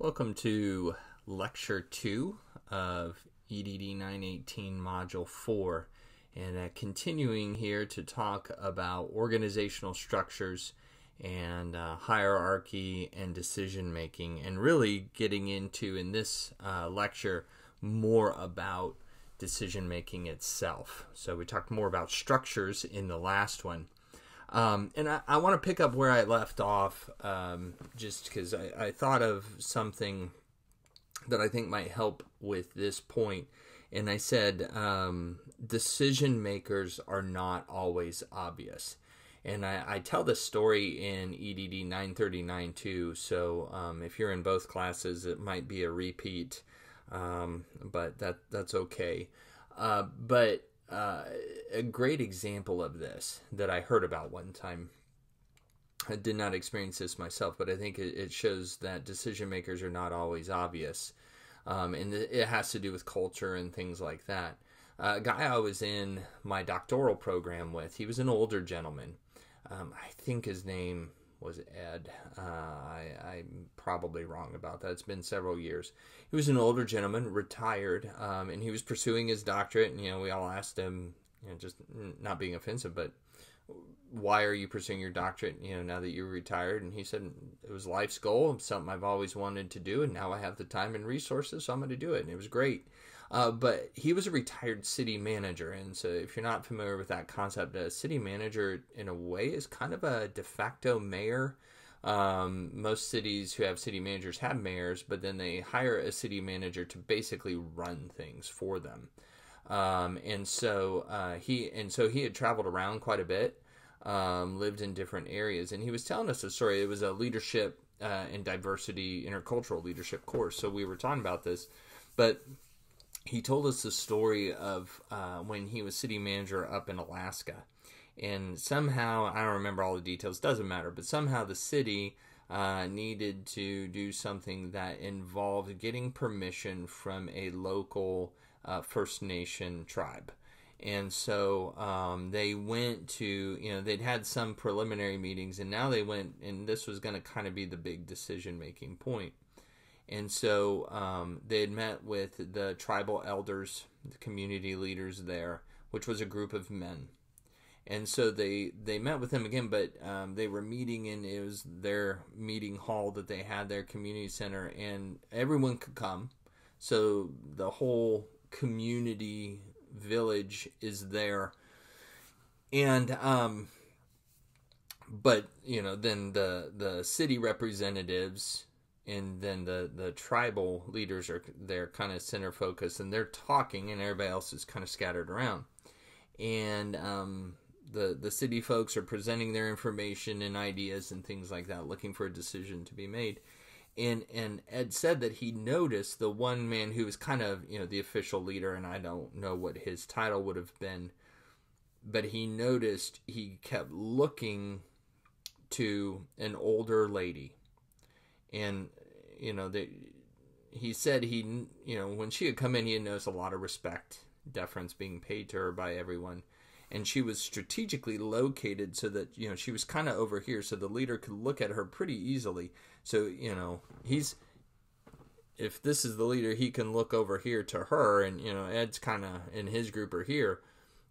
Welcome to Lecture 2 of EDD 918 Module 4, and continuing here to talk about organizational structures and hierarchy and decision making, and really getting into, in this lecture, more about decision making itself. So we talked more about structures in the last one. And I want to pick up where I left off, just because I thought of something that I think might help with this point. And I said, decision makers are not always obvious. And I tell this story in EDD 939 too. So if you're in both classes, it might be a repeat, but that's okay. But a great example of this that I heard about one time. I did not experience this myself, but I think it shows that decision makers are not always obvious. And it has to do with culture and things like that. A guy I was in my doctoral program with, he was an older gentleman. I think his name was Ed. I'm probably wrong about that. It's been several years. He was an older gentleman, retired, and he was pursuing his doctorate. And, we all asked him, just not being offensive, but why are you pursuing your doctorate, now that you're retired? And he said, it was life's goal, something I've always wanted to do, and now I have the time and resources, so I'm going to do it. And it was great. But he was a retired city manager, and so if you're not familiar with that concept, a city manager, in a way, is kind of a de facto mayor. Most cities who have city managers have mayors, but then they hire a city manager to basically run things for them. And so he had traveled around quite a bit, lived in different areas, and he was telling us a story. It was a leadership and diversity, intercultural leadership course, so we were talking about this, but he told us the story of when he was city manager up in Alaska. And somehow, I don't remember all the details, doesn't matter, but somehow the city needed to do something that involved getting permission from a local First Nation tribe. And so they went to, they'd had some preliminary meetings, and now they went, and this was going to kind of be the big decision-making point. And so they had met with the tribal elders, the community leaders there, which was a group of men. And so they met with them again, but they were meeting in, it was their meeting hall that they had, their community center, and everyone could come. So the whole community village is there. And but then the city representatives and then the tribal leaders are their kind of center focus, and they're talking, and everybody else is kind of scattered around. And the city folks are presenting their information and ideas and things like that, looking for a decision to be made. And Ed said that he noticed the one man who was kind of, the official leader, and I don't know what his title would have been, but he noticed he kept looking to an older lady. And, he said when she had come in, he had noticed a lot of respect, deference being paid to her by everyone. And she was strategically located so that, she was kind of over here, so the leader could look at her pretty easily. So, if this is the leader, he can look over here to her, and, Ed's kind of in his group are here.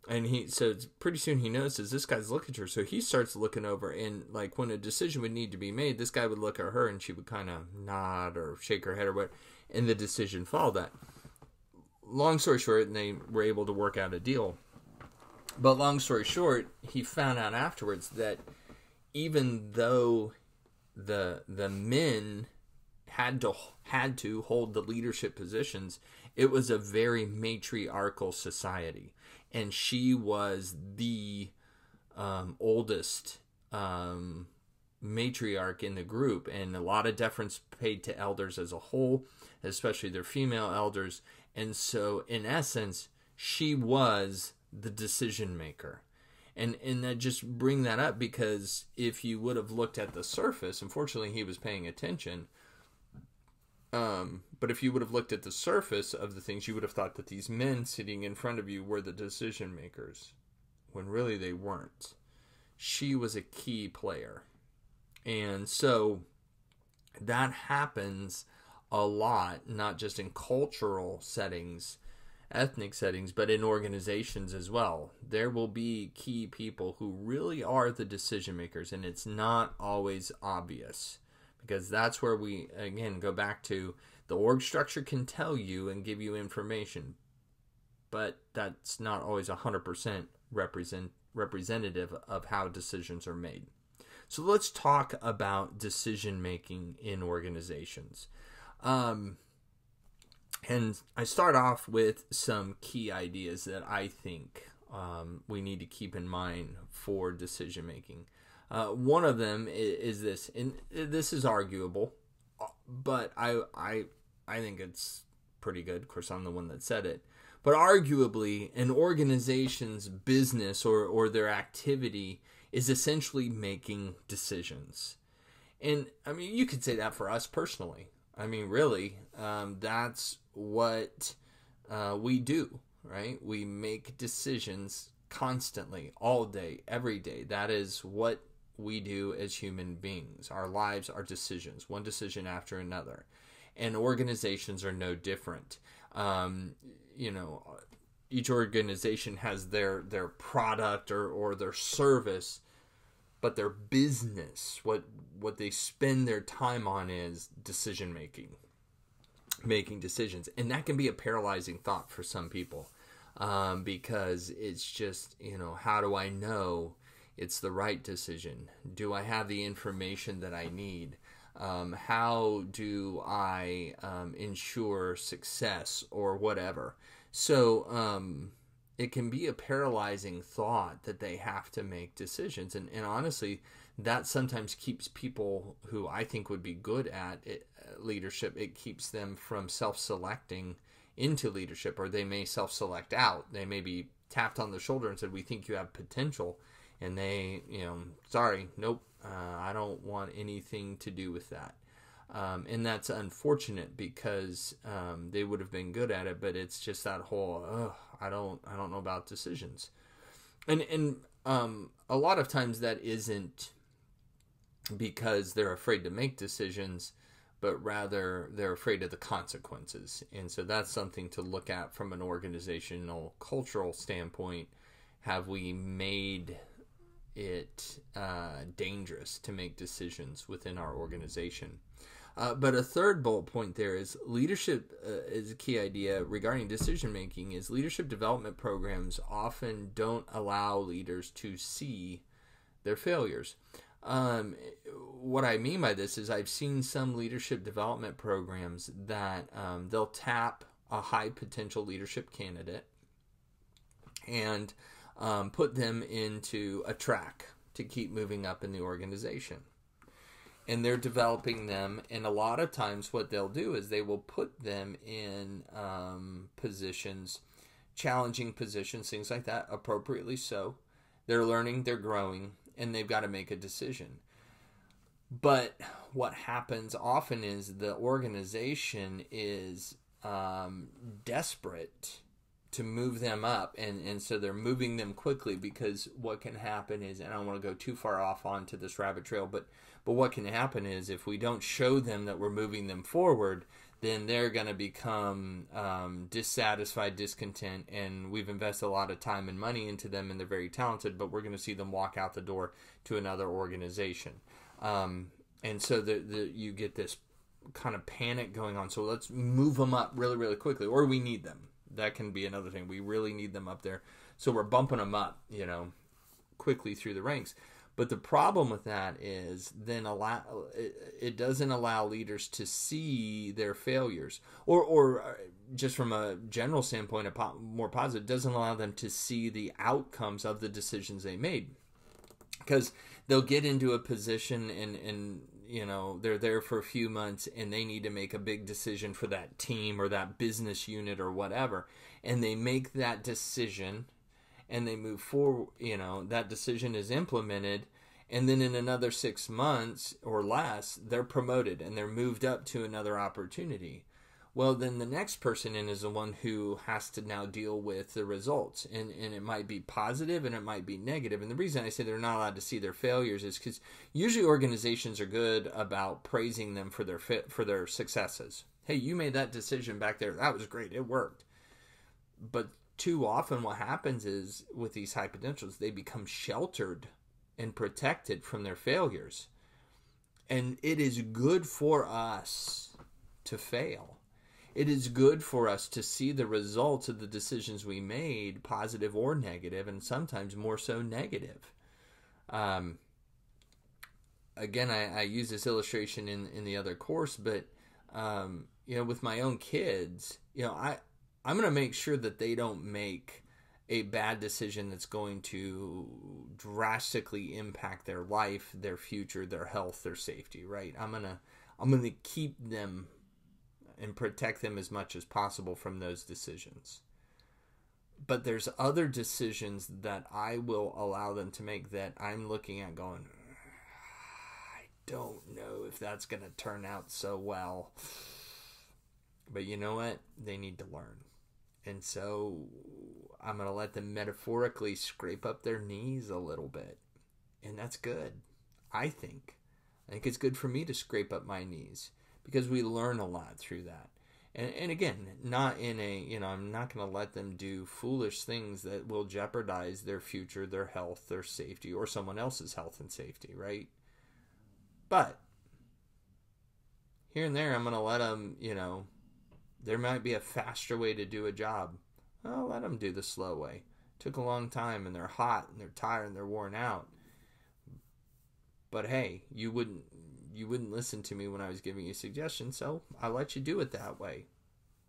And so pretty soon he notices this guy's looking at her, so he starts looking over, and like when a decision would need to be made, this guy would look at her and she would kind of nod or shake her head or what, and the decision followed that. Long story short, and they were able to work out a deal. But long story short, he found out afterwards that even though the men had to hold the leadership positions, it was a very matriarchal society. And she was the oldest matriarch in the group, and a lot of deference paid to elders as a whole, especially their female elders. And so, in essence, she was the decision maker. And I just bring that up because if you would have looked at the surface, unfortunately he was paying attention, but if you would have looked at the surface of the things, you would have thought that these men sitting in front of you were the decision makers, when really they weren't. She was a key player. And so that happens a lot, not just in cultural settings, ethnic settings, but in organizations as well. There will be key people who really are the decision makers, and it's not always obvious, because that's where we, again, go back to the org structure can tell you and give you information, but that's not always 100% representative of how decisions are made. So let's talk about decision making in organizations. And I start off with some key ideas that I think we need to keep in mind for decision making. One of them is this, and this is arguable, but I think it's pretty good. Of course, I'm the one that said it. But arguably, an organization's business or their activity is essentially making decisions. And I mean, you could say that for us personally. I mean, really, that's what we do, right? We make decisions constantly, all day, every day. That is what we do as human beings. Our lives are decisions, one decision after another. And organizations are no different. Each organization has their product or their service, but their business, what they spend their time on, is decision making decisions. And that can be a paralyzing thought for some people, because it's just, how do I know it's the right decision? Do I have the information that I need? How do I ensure success or whatever? So it can be a paralyzing thought that they have to make decisions. And honestly, that sometimes keeps people who I think would be good at leadership, it keeps them from self-selecting into leadership, or they may self-select out. They may be tapped on the shoulder and said, we think you have potential. And they, sorry, nope, I don't want anything to do with that. And that's unfortunate, because they would have been good at it, but it's just that whole, I don't know about decisions. And a lot of times that isn't because they're afraid to make decisions, but rather they're afraid of the consequences. And so that's something to look at from an organizational, cultural standpoint. Have we made it dangerous to make decisions within our organization? But a third bullet point there is leadership is a key idea regarding decision making. Is leadership development programs often don't allow leaders to see their failures. What I mean by this is I've seen some leadership development programs that they'll tap a high potential leadership candidate and put them into a track to keep moving up in the organization. And they're developing them, and a lot of times what they'll do is they will put them in positions, challenging positions, things like that, appropriately so. They're learning, they're growing, and they've got to make a decision. But what happens often is the organization is desperate to move them up, and so they're moving them quickly, because what can happen is, and I don't want to go too far off onto this rabbit trail, but what can happen is if we don't show them that we're moving them forward, then they're going to become dissatisfied, discontent, and we've invested a lot of time and money into them, and they're very talented, but we're going to see them walk out the door to another organization. And so you get this kind of panic going on. So let's move them up really, really quickly, or we need them. That can be another thing. We really need them up there. So we're bumping them up, quickly through the ranks. But the problem with that is then it doesn't allow leaders to see their failures, or just from a general standpoint, more positive, doesn't allow them to see the outcomes of the decisions they made, because they'll get into a position and they're there for a few months and they need to make a big decision for that team or that business unit or whatever, and they make that decision and they move forward, that decision is implemented, and then in another 6 months or less, they're promoted and they're moved up to another opportunity. Well, then the next person in is the one who has to now deal with the results, and it might be positive and it might be negative. And the reason I say they're not allowed to see their failures is because usually organizations are good about praising them for their successes, Hey, you made that decision back there. That was great. It worked. But too often what happens is with these high potentials, they become sheltered and protected from their failures. And it is good for us to fail. It is good for us to see the results of the decisions we made, positive or negative, and sometimes more so negative. Again, I use this illustration in the other course, but with my own kids, I'm going to make sure that they don't make a bad decision that's going to drastically impact their life, their future, their health, their safety, right? I'm going to keep them and protect them as much as possible from those decisions. But there's other decisions that I will allow them to make that I'm looking at going, I don't know if that's going to turn out so well. But you know what? They need to learn. And so I'm going to let them metaphorically scrape up their knees a little bit. And that's good, I think. I think it's good for me to scrape up my knees because we learn a lot through that. And again, not in a, I'm not going to let them do foolish things that will jeopardize their future, their health, their safety, or someone else's health and safety, right? But here and there, I'm going to let them, there might be a faster way to do a job. I'll let them do the slow way. It took a long time, and they're hot, and they're tired, and they're worn out. But hey, you wouldn't listen to me when I was giving you suggestions, so I let you do it that way.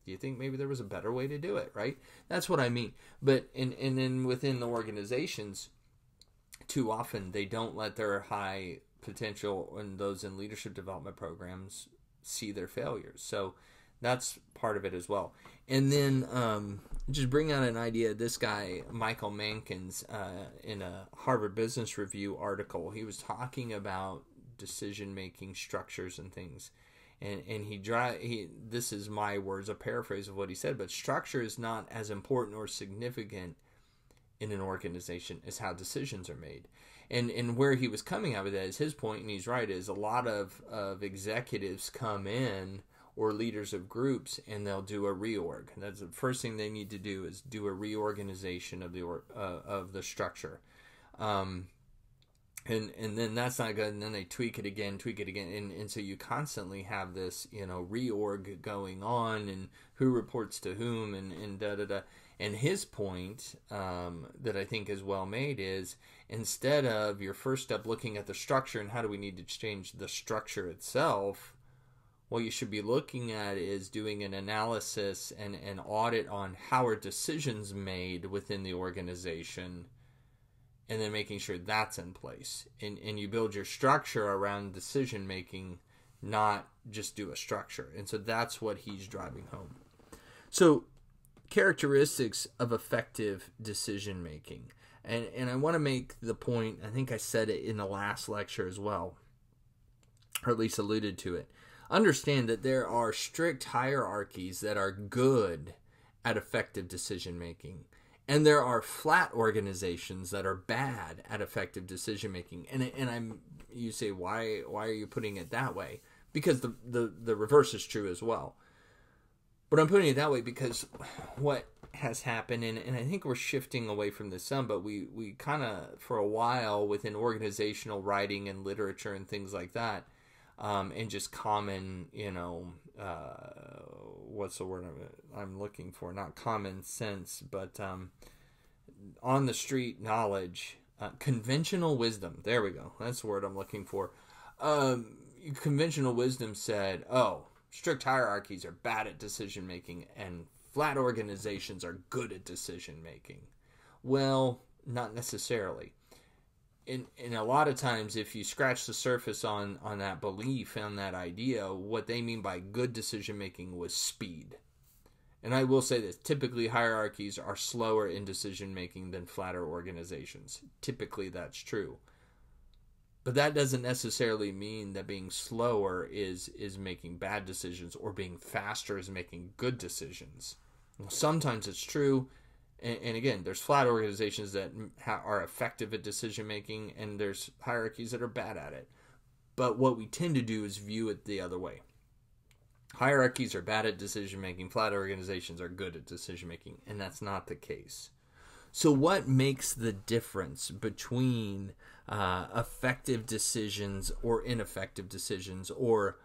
Do you think maybe there was a better way to do it, right? That's what I mean. But and then within the organizations, too often they don't let their high potential and those in leadership development programs see their failures. So that's part of it as well. And then just bring out an idea. This guy, Michael Mankins, in a Harvard Business Review article, he was talking about decision-making structures and things. And this is my words, a paraphrase of what he said, but structure is not as important or significant in an organization as how decisions are made. And where he was coming out with that is his point, and he's right, is a lot of executives come in or leaders of groups and they'll do a reorg. That's the first thing they need to do is do a reorganization of the structure. And then that's not good, and then they tweak it again, and so you constantly have this, reorg going on, and who reports to whom, and da-da-da. And his point that I think is well made is, instead of your first step looking at the structure and how do we need to change the structure itself, what you should be looking at is doing an analysis and an audit on how are decisions made within the organization, and then making sure that's in place. And you build your structure around decision making, not just do a structure. And so that's what he's driving home. So characteristics of effective decision making. And I want to make the point, I think I said it in the last lecture as well, or at least alluded to it. Understand that there are strict hierarchies that are good at effective decision making. And there are flat organizations that are bad at effective decision making. And you say, why are you putting it that way? Because the reverse is true as well. But I'm putting it that way because what has happened, and I think we're shifting away from this some, but we kind of, for a while, within organizational writing and literature and things like that, and just common, what's the word I'm looking for? Not common sense, but on the street knowledge, conventional wisdom. There we go. That's the word I'm looking for. Conventional wisdom said, strict hierarchies are bad at decision making and flat organizations are good at decision making. Well, not necessarily. And a lot of times, if you scratch the surface on that belief and that idea, what they mean by good decision making was speed. And I will say this, typically hierarchies are slower in decision making than flatter organizations. Typically that's true. But that doesn't necessarily mean that being slower is making bad decisions, or being faster is making good decisions. Sometimes it's true. And again, there's flat organizations that are effective at decision making, and there's hierarchies that are bad at it. But what we tend to do is view it the other way. hierarchies are bad at decision making, flat organizations are good at decision making, and that's not the case. So what makes the difference between effective decisions or ineffective decisions, or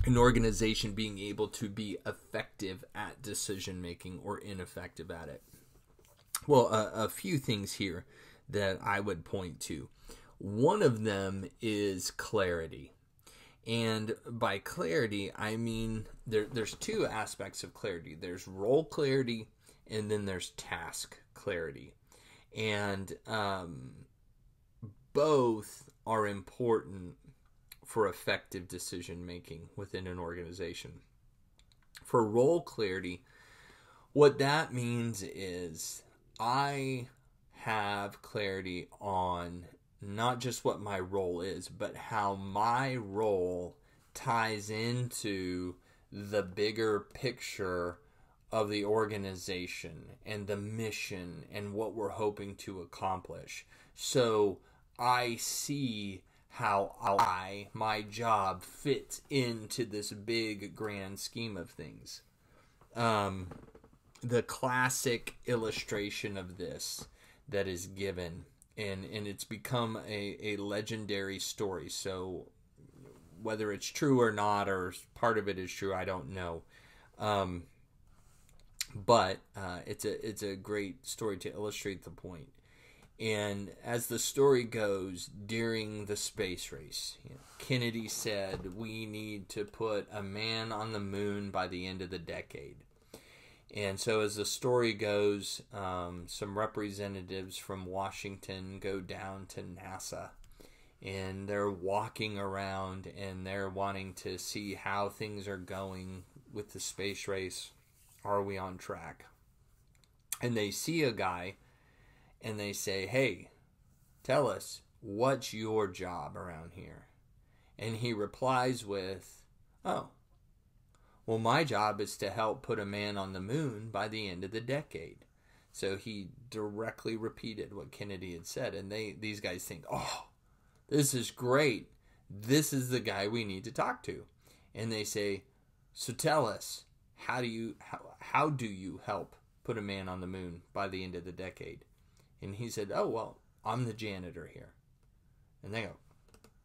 an organization being able to be effective at decision making or ineffective at it? Well, a few things here that I would point to. One of them is clarity. And by clarity, I mean there's two aspects of clarity. There's role clarity, and then there's task clarity. And both are important for effective decision making within an organization. For role clarity, what that means is I have clarity on not just what my role is, but how my role ties into the bigger picture of the organization and the mission and what we're hoping to accomplish. So I see how my job fits into this big grand scheme of things. The classic illustration of this that is given, and it's become a legendary story. So whether it's true or not, or part of it is true, I don't know. But it's a great story to illustrate the point. And as the story goes, during the space race, Kennedy said, we need to put a man on the moon by the end of the decade. And so as the story goes, some representatives from Washington go down to NASA, and they're walking around and they're wanting to see how things are going with the space race. Are we on track? And they see a guy and they say, hey, tell us, what's your job around here? And he replies with, oh, well, my job is to help put a man on the moon by the end of the decade. So he directly repeated what Kennedy had said. And these guys think, oh, this is great. This is the guy we need to talk to. And they say, so tell us, how do you help put a man on the moon by the end of the decade? And he said, oh, well, I'm the janitor here. And they go,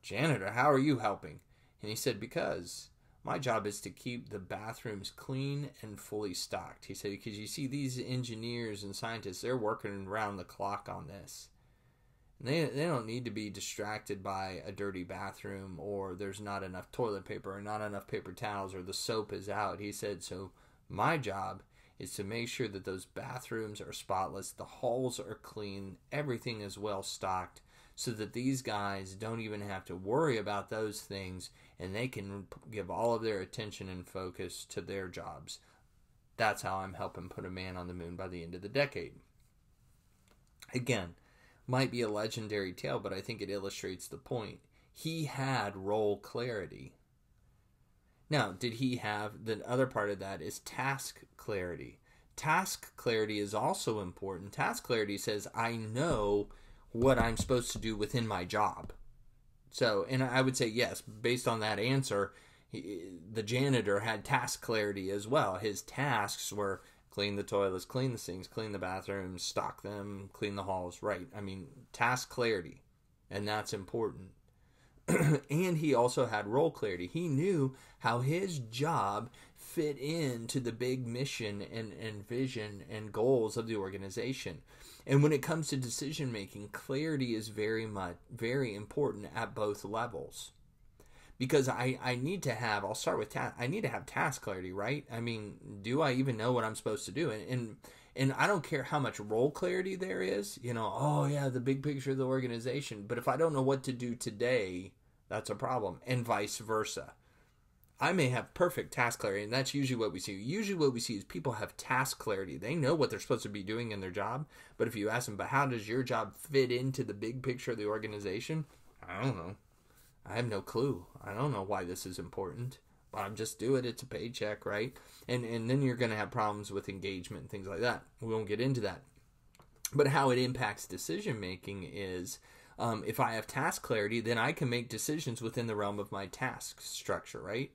janitor, how are you helping? And he said, because my job is to keep the bathrooms clean and fully stocked. He said, because you see, these engineers and scientists, they're working around the clock on this. And they don't need to be distracted by a dirty bathroom, or there's not enough toilet paper, or not enough paper towels, or the soap is out. He said, so my job is to make sure that those bathrooms are spotless, the halls are clean, everything is well stocked, so that these guys don't even have to worry about those things, and they can give all of their attention and focus to their jobs. That's how I'm helping put a man on the moon by the end of the decade. Again, might be a legendary tale, but I think it illustrates the point. He had role clarity. Now, did he have, the other part of that is task clarity. Task clarity is also important. Task clarity says, I know what I'm supposed to do within my job. So, and I would say yes, based on that answer, the janitor had task clarity as well. His tasks were clean the toilets, clean the sinks, clean the bathrooms, stock them, clean the halls, right? I mean, task clarity, and that's important. And he also had role clarity. He knew how his job fit into the big mission and vision and goals of the organization. And when it comes to decision making, clarity is very important at both levels. Because I need to have, I'll start with task. I need to have task clarity, right? I mean, do I even know what I'm supposed to do? And I don't care how much role clarity there is, oh yeah, the big picture of the organization. But if I don't know what to do today, that's a problem. And vice versa. I may have perfect task clarity, and that's usually what we see. Usually what we see is people have task clarity. They know what they're supposed to be doing in their job. But if you ask them, but how does your job fit into the big picture of the organization? I don't know. I have no clue. I don't know why this is important. But I'm just doing it. It's a paycheck, right? And then you're going to have problems with engagement and things like that. We won't get into that. But how it impacts decision making is, if I have task clarity, then I can make decisions within the realm of my task structure, right?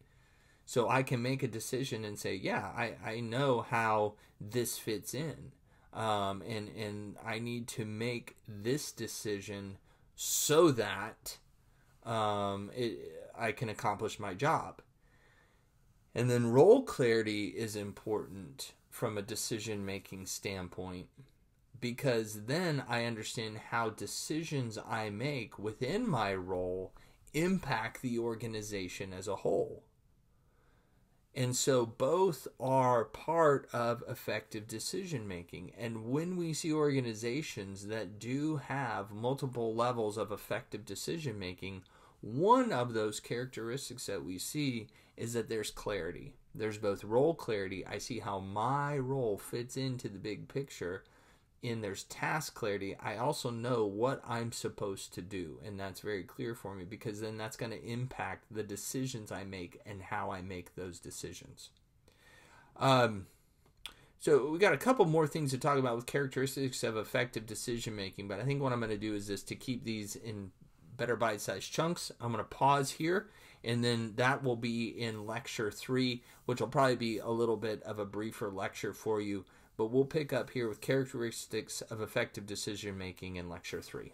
So I can make a decision and say, yeah, I know how this fits in. And I need to make this decision so that I can accomplish my job. And then role clarity is important from a decision-making standpoint, because then I understand how decisions I make within my role impact the organization as a whole. And so both are part of effective decision making. And when we see organizations that do have multiple levels of effective decision making, one of those characteristics that we see is that there's clarity. There's both role clarity. I see how my role fits into the big picture. And there's task clarity. I also know what I'm supposed to do, and that's very clear for me, because then that's going to impact the decisions I make and how I make those decisions. So we got a couple more things to talk about with characteristics of effective decision making, but I think what I'm going to do is this to keep these in better bite-sized chunks. I'm going to pause here, and then that will be in lecture 3, which will probably be a little bit of a briefer lecture for you. But we'll pick up here with characteristics of effective decision making in lecture 3.